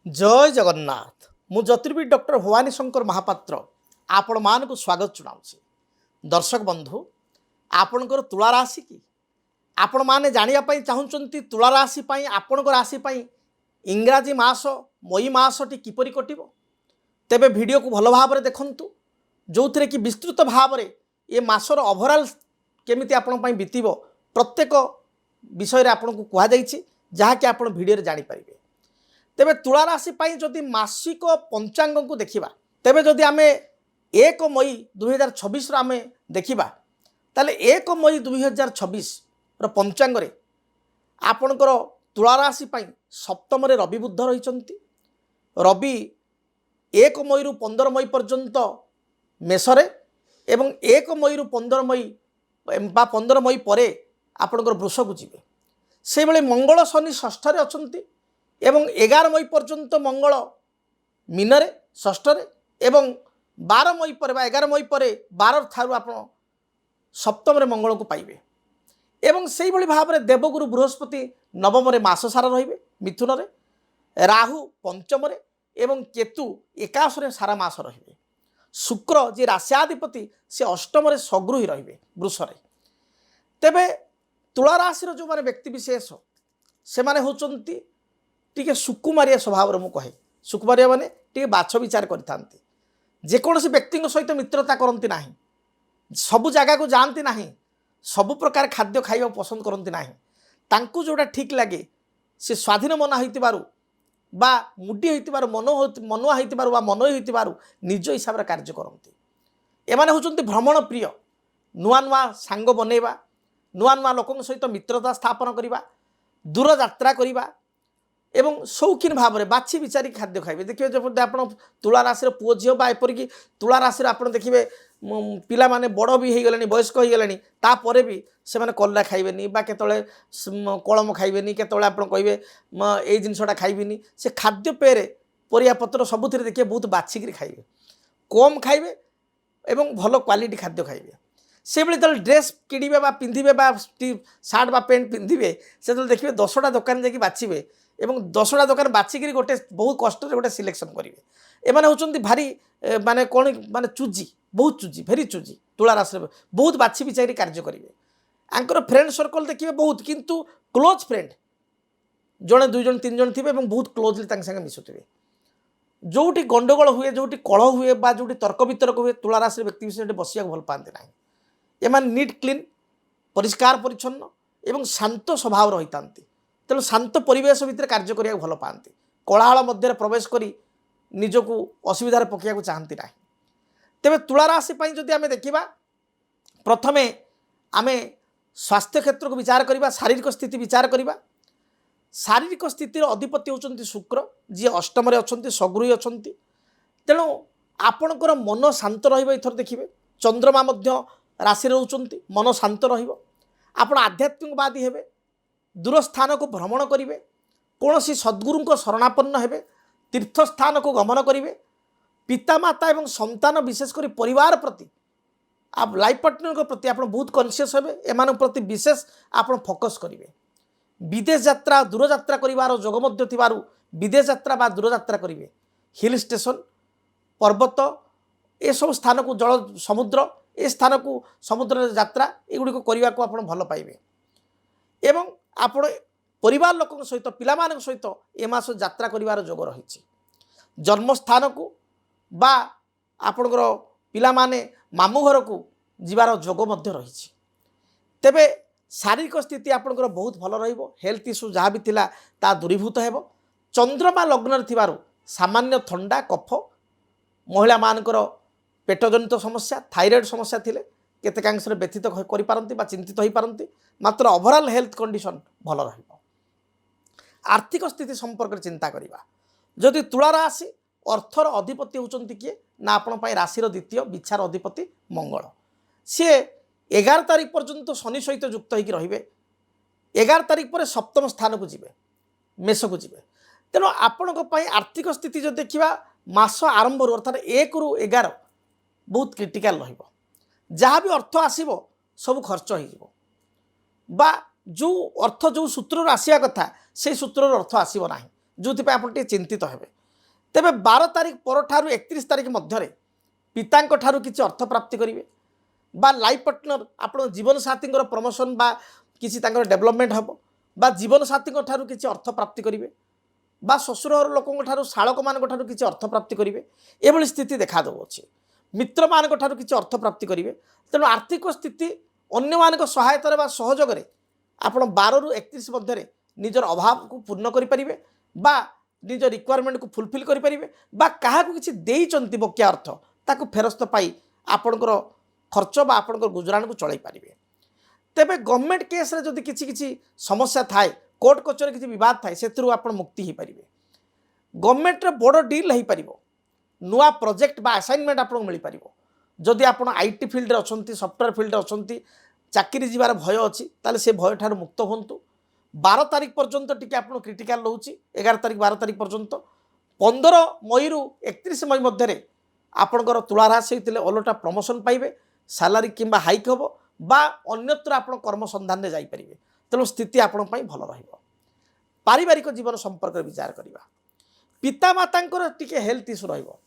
जय जगन्नाथ मु ज्योतिर्विद डॉक्टर भवानी शंकर महापात्र आपण मान को स्वागत जनाऊँ। दर्शक बंधु आपणकर तुला राशि कि आपण माने जानिया चाहूँगी तुला राशि आपण राशि इंग्राजी मास मई मासटी किपरि कटिबो तेबे वीडियो को भल भाव देखंतु जो थे कि विस्तृत भाव में ये मासर ओभरऑल केमिति आपण बीतब प्रत्येक विषय आपन को कहुई जहाँकि आप भिडियो जानी पारिबे। तेबे तुला राशि जदि मासिक पंचांग को देखिबा तेबे जदि आमे 1 मई 2026 आमे देखिबा ताले 1 मई 2026 रो पंचांग रे आपणकर तुला राशि सप्तम रे रवि बुध रही। रवि 1 मई रु 15 मई पर्यंत मेषरे एवं 1 मई रु 15 मई बा 15 मई परे आपणकर वृष को जीवे। से बेले मंगल शनि षष्ठ रे अछंती एवं 11 मई पर्यंत मंगल मीनरे षष्ठ रे एवं 12 मई पर 11 मई पर 12 थारु आप सप्तम रे मंगल को पाइबे। एवं से भली भाव में देवगुरु बृहस्पति नवम रे मास सारा रहिबे मिथुन रे, राहु पंचम रे एवं केतु एकादश रे सारा मास रहिबे। शुक्र जे राश्याधिपति से अष्टम रे सगृ ही रहिबे वृष रे। तेबे तुला राशि जो माने व्यक्ति विशेष से माने होचंती टिके सुकुमारिया स्वभाव मु कहे। सुकुमारिया माने टिके बाछ विचार करथांती, जेकोसी व्यक्ति सहित मित्रता करती ना, सबु जगह को जाती ना, सबु प्रकार खाद्य खाइबा पसंद करती ना, तांकु जोड़ा ठीक लगे से स्वाधीन मना होइतिबारु बा मुडी होइतिबारु मनुआ होइतिबारु बा मनोई होइतिबारु निज हिसाब रे कार्य करती। एमाने होचंती भ्रमण प्रिय, नुआ नुआ सांग बनेबा, नुआ नुआ लोकों सहित मित्रता स्थापन करवा, दूर यात्रा करवा एवं शौकीन भाव में बाछी विचारी खाद्य खाइबे। देखिए जब आप तुला राशि पुओ झील बा एपरिक तुला राशि आप देखिए पिला माने बड़ भी हो गले वयस्क हो गले तापर भी से माने कल्ला खाइबेनी बा केतळे कलम खाइबेनी केतळे आप कहिबे ए जिनसटा खाइबेनी। से खाद्य पेय परिया पत्र सबुथिरे देखिए बहुत बाछिकी खाइबे, कम खाइबे एवं भल क्वालिटी खाद्य खाइबे। से बेले जो ड्रेस किणवे बा पिंधिबे बा सार्ट बा पेंट पिंधिबे से देखिए 10टा दुकान जाकि बाछिबे एवं 10टा दुकान बाछिकी गोटे बहुत कष्ट गोटे सिलेक्शन करेंगे। एमाने होचंती भारी माने कौन माने चूजी, बहुत चूजी, भेरी चूजी। तुला राशि बहुत बाछी विचारी कार्य करेंगे। आंकर फ्रेंड सर्कल देखिए बहुत, किंतु क्लोज फ्रेंड जड़े 2 जन 3 जन थे बहुत क्लोजली संगे मिशुवे। जोटी गंडगोल हुए, जोटी कलह हुए बा जोटी तर्क वितर्क हुए तुला राशि व्यक्ति विशेष बसिया भल पाते ना। एमान नीट क्लीन परिष्कार परिच्छन्न एवं शांत स्वभाव रही था। तेणु शांत परिवेश भितर कार्य करिया भल पाती, कोलाहल मध्य प्रवेश करी निजको असुविधार पकड़ा चाहती ना। तेबे तुला राशि जदि आमे देखिबा प्रथमे आमे स्वास्थ्य क्षेत्र को विचार करिबा, शारीरिक स्थिति विचार करिबा। शारीरिक स्थितिर अधिपति होचंती शुक्र जी अष्टम रे अछंती सगृही अछंती। तेणु आपणकर मन शांत रहिबा। इथर देखिबे चंद्रमा मध्य राशि रहउचंती, मन शांत रहिबो। आपण आध्यात्मिकवादी हेबे, दूर स्थान को भ्रमण करेंगे, कौन सी सद्गुरु को शरणापन्न हेबे, तीर्थ स्थान को गमन करेंगे। पितामाता एवं संतान विशेषकर परिवार प्रति आप लाइफ पार्टनर को प्रति आप बहुत कॉन्शियस हेबे, एमान प्रति विशेष आप फोकस करेंगे। विदेश यात्रा दूर यात्रा करिवार जोग मध्य थिबारु विदेश यात्रा बा दूर यात्रा करेंगे। हिल स्टेशन पर्वत ए सब स्थान को जल समुद्र ए स्थान को समुद्र यात्रा एगुड़ी को करने को आप भल पाइबे। एवं आपण परिवार लोक सहित पिला सहित ए मास यात्रा करिवार जोग रही। जन्मस्थान को बा आपणकर पिला माने मामू घर को जीवार जोग मध्य रही। तेबे शारीरिक स्थिति आपणकर बहुत भल रहिबो। हेल्थ इश्यू जहाँ भी थिला ता दूरीभूत हेबो। चंद्रमा लग्न थिबारु सामान्य थंडा कफ, महिला मानकर पेटजनित समस्या थायराइड समस्या थिले केतेकांश व्यथित करि पारंती बा चिंतित होई पारंती, मात्र ओवरऑल हेल्थ कंडीशन भल रहिबो। आर्थिक स्थिति संपर्क चिंता करिबा। जदि तुला राशि अर्थर अधिपति होचंती किए ना आपण पई राशिर द्वितीय विचार अधिपति मंगल। सी 11 तारीख पर्यंत शनि सहित युक्त होकर रहिबे। 11 तारीख पर सप्तम स्थान को जीवे, मेष को जीवे। तेणु आपण आर्थिक स्थिति जो देखा मास आरंभ अर्थात 1 रु 11 बहुत क्रिटिकाल रहिबो। जहाँ भी अर्थ आसीबो सब खर्च हो बा जो अर्थ जो सूत्र आसिया कथा से सूत्र अर्थ आसीबो नाही। जो आप चिंतित हेबे। तेबे 12 तारिख पर 31 तारिख मध्य पिता किसी अर्थ प्राप्ति करेंगे बा लाइफ पार्टनर आप जीवन साथी प्रमोशन बा किसी डेवलपमेंट हम बा जीवन साथी किसी अर्थ प्राप्ति करेंगे बा ससुर लोकों शाड़क मान किसी अर्थ प्राप्ति करेंगे ये स्थिति देखा दे। मित्र मान किसी अर्थ प्राप्ति करेंगे। तेणु आर्थिक स्थिति अन्य मान सहायतार सहयोग आप 12 रु 31 मध्य निजर अभाव को पूर्ण करें बा निज रिक्वायरमेंट को फुलफिल करें बा क्या किसी देइचंती बकिया अर्थ ताकू फेरस्त पाई आपणकर खर्च बा आपणकर गुजराण को चलाई पारिबे। तेबे गवर्नमेंट केस रे जदि किसी समस्या थाए कोर्ट कचहरी किसी विवाद थाए से मुक्ति हो पारिबे। गवर्नमेंट रे बड़ डील हो पारिबो नुआ प्रोजेक्ट बा असाइनमेंट आपको मिल पारिबो। जदि आप आईटी फील्ड अच्छी सॉफ्टवेयर फील्ड अच्छी चाकरी जीवार भय अच्छी ताले से भय ठार मुक्त होंतु। 12 तारिख पर्यंत टिके आप क्रिटिकाल रोचे 11 तारिख 12 तारिख पर्यंत 15 मई रु 31 मई मध्य आपणकर तुला राशि होते ओलटा प्रमोशन पाइबे सैलरी किंबा हाइक हम बा अन्यत्र आप कर्म संधान जापर। तेणु स्थिति आपण भल पारिवारिक जीवन संपर्क विचार करवा। पितामाता टिके हेल्थ इश्यू रहिबो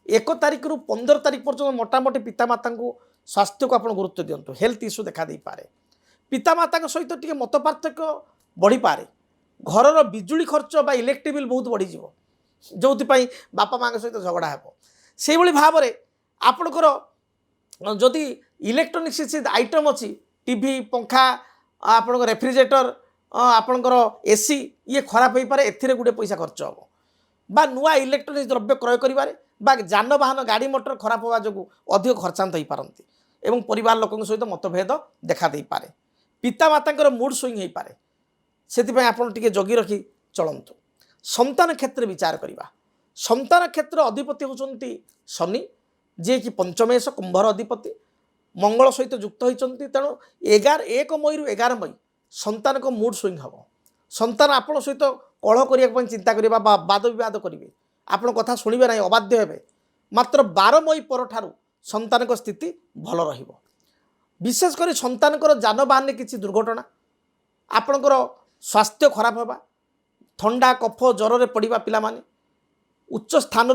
1 तारिख रु 15 तारिख पर्यंत मोटामोटी पितामाता स्वास्थ्य को आप गुरुत्व दिंतु। हेल्थ इश्यू देखा दे पारे पितामाता सहित टिके मत पार्थक्य बढ़ी पारे घर बिजुली खर्च बा इलेक्ट्रिक बिल बहुत बढ़ी जो बापा माँ सहित झगड़ा हे से भाव में आपणकर जदि इलेक्ट्रोनिक्स आइटम अच्छी टीवी पंखा आप रेफ्रिजरेटर आपणकर एसी ये खराब हो पारे एथिरे गुटे पैसा खर्च हम बा नुआ इलेक्ट्रोनिक्स द्रव्य क्रय करिबारे बा जानवाहन गाड़ी मोटर खराब होगा जो अधिक खर्चांत हो पारती एवं परिवार लोकों सहित मतभेद देखा दे पारे। पितामाता मूड स्विंग हो पारे से आपड़ जगी रखी चलतु। संतान क्षेत्र विचार करवा। संतान क्षेत्र अधिपति होती शनि जे कि पंचमेश कुंभर अधिपति मंगल सहित युक्त होती। तेणु 1 मई रु 11 मई संतान को मूड स्विंग हम संतान आपण सहित कलह करने चिंता करवा वाद विवाद करेंगे आपण कथा शुणे ना अबाध्य हे। मात्र 12 मई पर संतान को स्थिति भल रहिबो। विशेषकर संतान जानवाहन किसी दुर्घटना आपणकर स्वास्थ्य खराब होगा थंडा कफ ज्वर में पड़ा पिला माने उच्च स्थान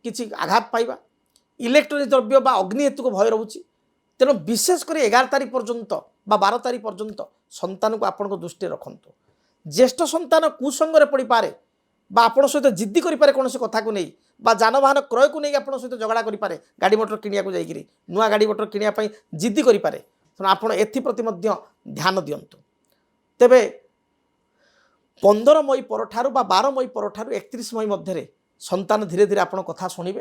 किसी आघात पाइबा इलेक्ट्रोनिक द्रव्य बा अग्नि हेतु को भय रोचे। तेणु विशेषकर 11 तारिख पर्यंत बा 12 तारिख पर्यंत संतान को आपण दृष्टि रखंतु। ज्येष्ठ संतान कुसंग पड़ पारे बा आपण सहित जिद्दी करें कौन कथा को नहीं बा जानवाहन क्रय को नहीं आपण सहित झगड़ा करें गाड़ी मोटर किनिया को जाइए नुआ गाड़ी मोटर किनिया जिद्दी करें। तेणु आपण एप्रति ध्यान दिंतु। तेबे 15 मई पर 12 मई पर 31 मई मध्य संतान धीरे धीरे आपण कथा शुणे।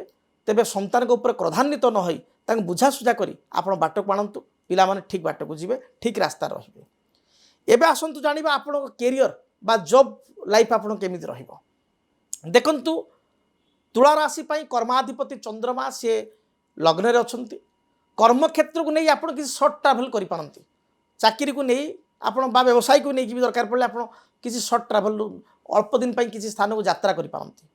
तेबे संतान के ऊपर क्रोधान्वित न होई तांको बुझासुझा करी आपण बाट को आणंतु पिला माने ठीक बाट को जीवे ठीक रास्ता रहिबे। एबे आसंतु जानिबा आपण कैरियर बा जॉब लाइफ आपण केमिति रहिबो। देखंतु तुला राशि पई कर्माधिपति चंद्रमा से लग्न रे अछंती। कर्म क्षेत्र को नहीं आपण किसी शॉर्ट ट्रैवल करि पारंती चाकरी को नहीं आपण बा व्यवसाय को नहीं भी दरकार पड़े आपण किसी शॉर्ट ट्रैवल अल्प दिन पई किसी स्थान को यात्रा करि पारंती।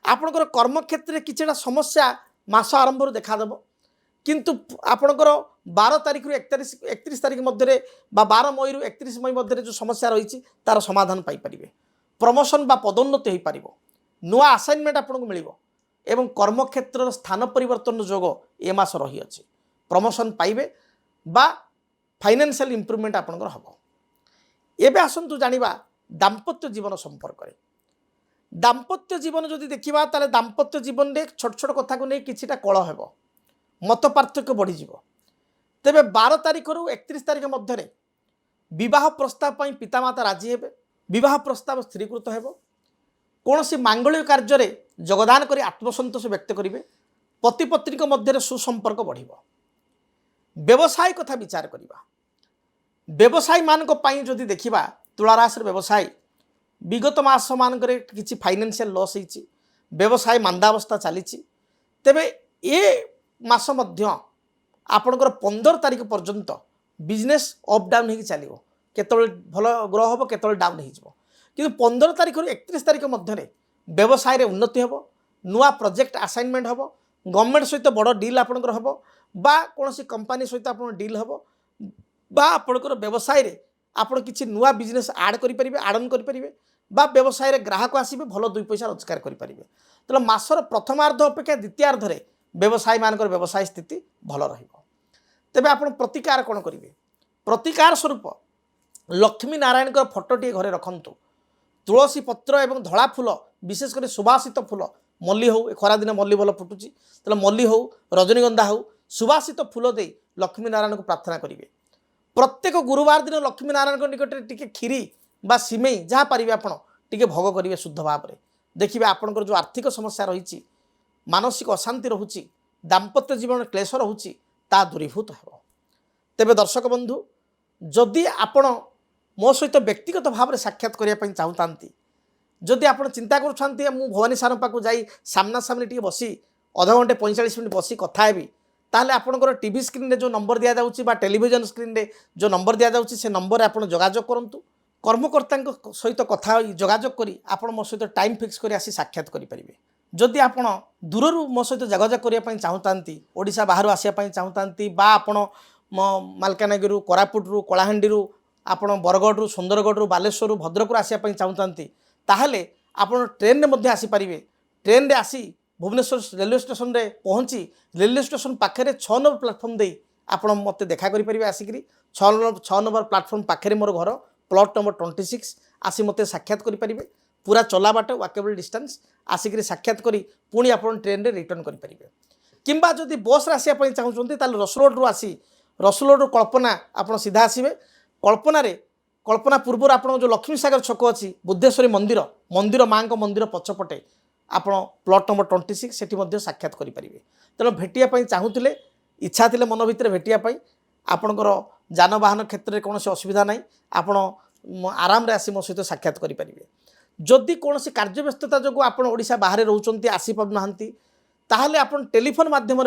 आपणकर कर्म क्षेत्र किछटा समस्या मास आरंभ देखा देबो किंतु आपणकर 12 तारिख रु 31 तारिख मध्य 12 मई रु 31 मई मध्य जो समस्या रही तार समाधान पाई परिबे। प्रमोशन बा पदोन्नति हो पारिबो नुआ असाइनमेंट आपको मिलिबो एवं कर्म क्षेत्र स्थान परिवर्तन जोग ए मास रही अछि प्रमोशन पाइबे बा फाइनेंशियल इंप्रूवमेंट आपनकर हबो। एबे आसंतु जानिबा दाम्पत्य जीवन संपर्क रे। दाम्पत्य जीवन जदि देखिबा ताले दाम्पत्य जीवन रे छोट छोट कथा को नै किछिटा कलह हेबो मत पार्थक्य बढ़ी जीवो। तेबे 12 तारिख रु 31 तारिख मध्य रे विवाह प्रस्ताव पई पितामाता राजी हेबे। विवाह प्रस्ताव स्थिरीकृत हेबो। कौनसी मांगलिक कार्य रे योगदान करी आत्मसंतोष व्यक्त करेंगे। पति पत्नी मध्य सुसंपर्क बढ़िबो। व्यवसाय कथा विचार करवा। व्यवसायी मान जदि देखा तुला राशि व्यवसाय विगत मास मानक किसी फाइनेंशियल लॉस होती व्यवसाय मांदावस्था चली तेबे ए मास मध्य आपणकर 15 तारिख पर्यंत बिजनेस अप डाउन हो चलो केतल भल ग्रो हम केतल डाउन हो कि 15 तारिख रु 31 तारिख मध्य व्यवसाय रे उन्नति हम नुआ प्रोजेक्ट असाइनमेंट हम गवर्नमेंट सहित बड़ डील आपणकर हम बा कौन कंपानी सहित आप डील हम बा आपणकर व्यवसाय रे आपण किसी नुआ बिजनेस आड करें आडन करें बा व्यवसाय ग्राहक आसवे भल 2 पैसा रोजगार करेंगे। तेल मासर प्रथमार्ध अपेक्षा द्वितीयार्धे व्यवसायी मान व्यवसाय स्थिति भल तेबे आप प्रतिकार कौन करेंगे? प्रतिकार स्वरूप लक्ष्मी नारायण फोटोटी घरे रखु। तुलसी पत्र एवं धला फूल विशेषकर सुवासित फूल मल्ली हो खरा दिन मल्ली भल फुटुची तेल मल्ली हो रजनीगंधा हो सुवासित फूल दे लक्ष्मी नारायण को प्रार्थना करेंगे। प्रत्येक गुरुवार दिन लक्ष्मी नारायण निकट टिके खीरी बा सिमेई जहाँ पारे आप भोग करेंगे शुद्ध भाव में। देखिए आपंकर जो आर्थिक समस्या रही मानसिक अशांति रोचे दाम्पत्य जीवन क्लेश रोचे ता दूरीभूत हो। तेबे दर्शक बंधु जदि आपण मो सहित व्यक्तिगत भाव में साक्षात करने चाहूँगी जदि आप चिंता कर भवानी सार पाक जाई सामना सामने टी बसी अध घंटे 45 मिनट बसी कथा हेबी ताहले आपनकर टीवी स्क्रीन रे जो नंबर दिया जाउची बा टेलीविजन स्क्रीन रे जो नंबर दिया जाउची से नंबर रे आपण जोगाजोग करंतु। कर्मकर्ता सहित कथा जोगाजोग करी आपण मो सहित टाइम फिक्स करी आसी साक्षात करि परिबे। जदि आपण दूररू मो सहित जोगाजोग करिया पई चाहूतांती ओडिशा बाहर आसिया पई चाहूतांती बा आपण मालकानगिरी कोरापुटरू कलाहांडीरू आपण बरगढ़ सुंदरगढ़ बालेश्वर भद्रक आसिया पई चाहूतांती ताहले आपण ट्रेन रे मध्ये आसी परिबे। ट्रेन रे आसी भुवनेश्वर रेलवे स्टेशन रे पहुँची रेलवे स्टेशन पाखे 6 नंबर प्लाटफर्म दे आप मत देखा करेंगे आसिक 6 नंबर प्लाटफर्म पाखे मोर घर प्लॉट नंबर 26 आसी मत साक्षात करेंगे। पूरा चला बाट वाकेबल डिस्टेंस आसिक साक्षात करी पुणी आप ट्रेन रे रिटर्न करेंगे। किंबा जदि बस आसापी चाहूँगी ताल रसुलगढ़ रू आसी रसुलगढ़ कल्पना आप सीधा आसवे। कल्पना पूर्व आप जो लक्ष्मी सागर छक अच्छी बुद्धेश्वरी मंदिर मंदिर माँ को मंदिर पछपटे आप प्लॉट नंबर 26 सेठी मध्य साक्षात करेंगे। तेणु भेटिया चाहूले इच्छा थे मन भितर भेटियापाई आपणकर जानवाहन क्षेत्र में कौन असुविधा ना आप आराम आसी मो सहित साक्षात करेंगे। जदि कौन कार्यव्यस्तता जो आप ओडिशा बाहर रोचंती आसी पाना ताहले आप टेलीफोन माध्यम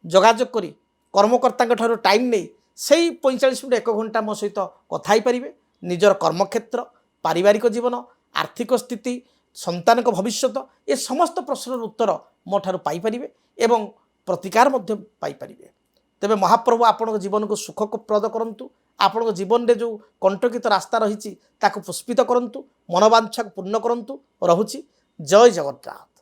जोगाजोग करी कर्मकर्ता ठारू टाइम नहीं से 45 मिनट 1 घंटा मो सहित कथा पारे। निजर कर्मक्षेत्र पारिवारिक जीवन आर्थिक स्थिति संतान को भविष्य ये समस्त प्रश्नर उत्तर मो ठारू पाइपारे एवं प्रतिकार पाइपारे। तेबे महाप्रभु आपण जीवन को सुखप्रद करंतु आपण जीवन में जो कंटकित रास्ता रही पुष्पित करंतु मनोवांछा पूर्ण करंतु। रहुछि जय जगन्नाथ।